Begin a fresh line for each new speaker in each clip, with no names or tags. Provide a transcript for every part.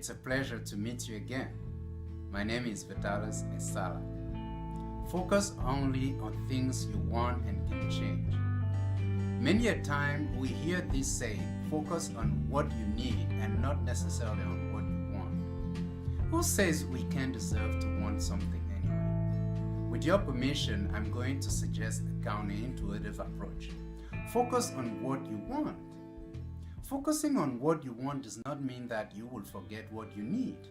It's a pleasure to meet you again. My name is Vitalis Esala. Focus only on things you want and can change. Many a time we hear this saying, focus on what you need and not necessarily on what you want. Who says we can't deserve to want something anyway? With your permission, I'm going to suggest a counterintuitive approach. Focus on what you want. Focusing on what you want does not mean that you will forget what you need.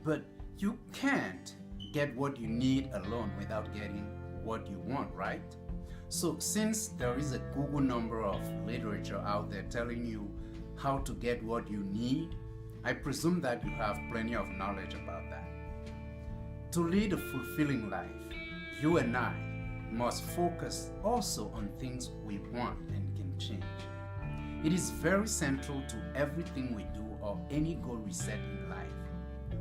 But you can't get what you need alone without getting what you want, right? So since there is a Google number of literature out there telling you how to get what you need, I presume that you have plenty of knowledge about that. To lead a fulfilling life, you and I must focus also on things we want and can change. It is very central to everything we do or any goal we set in life.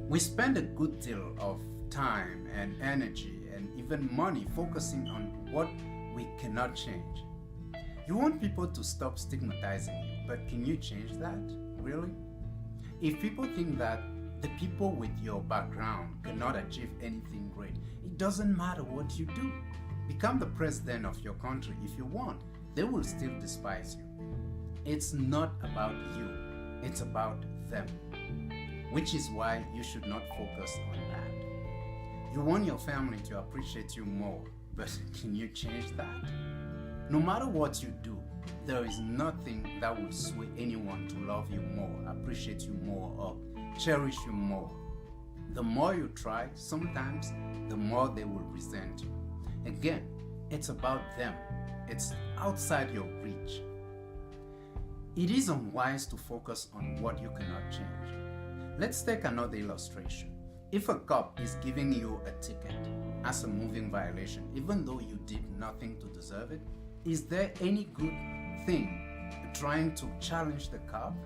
We spend a good deal of time and energy and even money focusing on what we cannot change. You want people to stop stigmatizing you, but can you change that? Really? If people think that the people with your background cannot achieve anything great, it doesn't matter what you do. Become the president of your country if you want. They will still despise you. It's not about you, it's about them. Which is why you should not focus on that. You want your family to appreciate you more, but can you change that? No matter what you do, there is nothing that will sway anyone to love you more, appreciate you more, or cherish you more. The more you try, sometimes the more they will resent you. Again, it's about them. It's outside your reach. It is unwise to focus on what you cannot change. Let's take another illustration. If a cop is giving you a ticket as a moving violation, even though you did nothing to deserve it, is there any good thing trying to challenge the cop?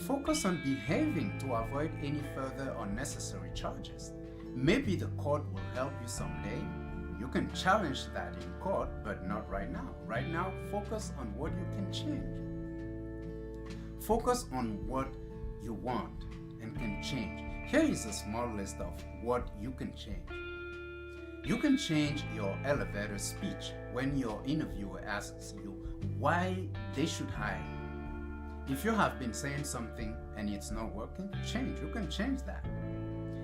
Focus on behaving to avoid any further unnecessary charges. Maybe the court will help you someday. You can challenge that in court, but not right now. Right now, focus on what you can change. Focus on what you want and can change. Here is a small list of what you can change. You can change your elevator speech when your interviewer asks you why they should hire you. If you have been saying something and it's not working, change. You can change that.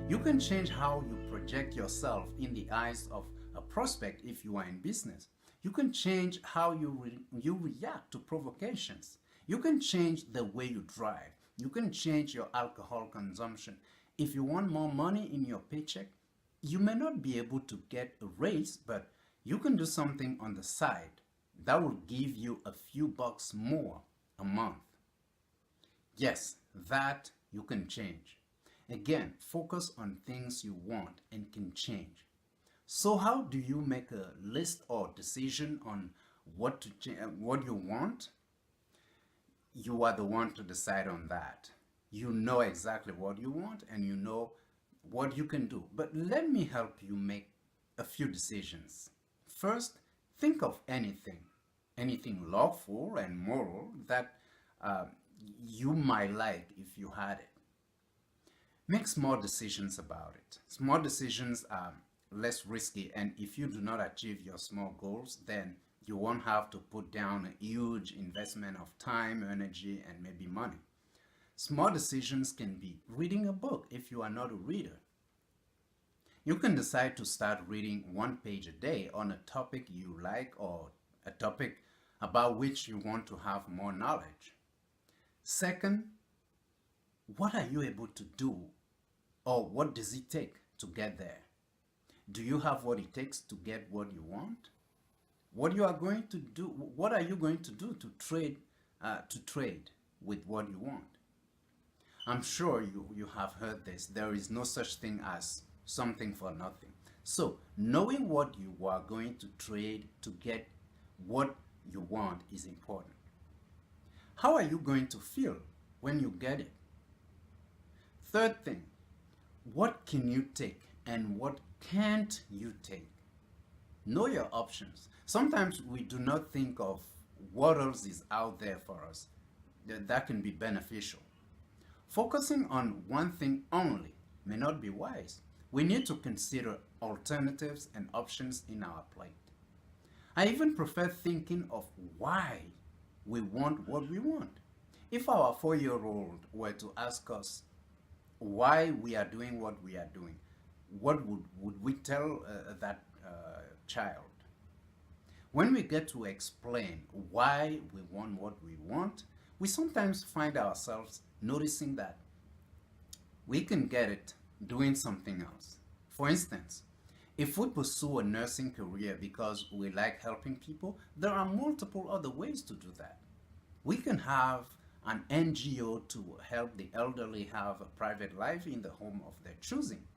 You can change how you project yourself in the eyes of a prospect if you are in business. You can change how you react to provocations. You can change the way you drive. You can change your alcohol consumption. If you want more money in your paycheck, you may not be able to get a raise, but you can do something on the side that will give you a few bucks more a month. Yes, that you can change. Again, focus on things you want and can change. So how do you make a list or decision on what you want? You are the one to decide on that. You know exactly what you want and you know what you can do. But let me help you make a few decisions. First, think of anything lawful and moral that you might like if you had it. Make small decisions about it. Small decisions are less risky, and if you do not achieve your small goals, then you won't have to put down a huge investment of time, energy, and maybe money. Small decisions can be reading a book if you are not a reader. You can decide to start reading one page a day on a topic you like or a topic about which you want to have more knowledge. Second, what are you able to do, or what does it take to get there? Do you have what it takes to get what you want? What are you going to do to trade with what you want? I'm sure you have heard this. There is no such thing as something for nothing. So knowing what you are going to trade to get what you want is important. How are you going to feel when you get it? Third thing, what can you take and what can't you take? Know your options. Sometimes we do not think of what else is out there for us that can be beneficial. Focusing on one thing only may not be wise. We need to consider alternatives and options in our plate. I even prefer thinking of why we want what we want. If our 4-year-old were to ask us why we are doing what we are doing, what would we tell that child? When we get to explain why we want what we want, we sometimes find ourselves noticing that we can get it doing something else. For instance, if we pursue a nursing career because we like helping people, there are multiple other ways to do that. We can have an NGO to help the elderly have a private life in the home of their choosing.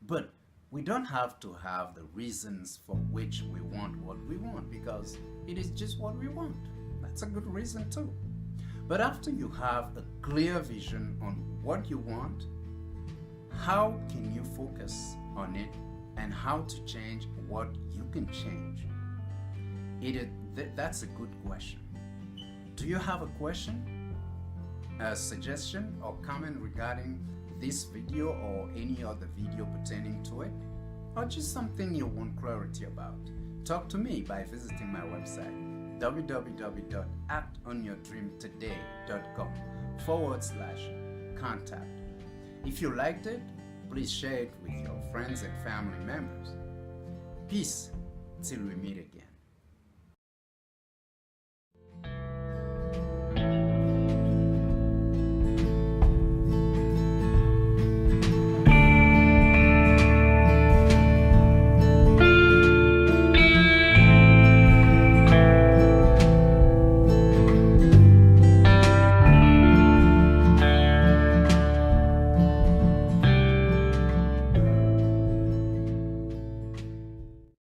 But we don't have to have the reasons for which we want what we want, because it is just what we want. That's a good reason too. But after you have a clear vision on what you want, how can you focus on it and how to change what you can change? That's a good question. Do you have a question, a suggestion, or comment regarding this video or any other video pertaining to it? Or just something you want clarity about? Talk to me by visiting my website www.actonyourdreamtoday.com/contact. If you liked it, please share it with your friends and family members. Peace till we meet again.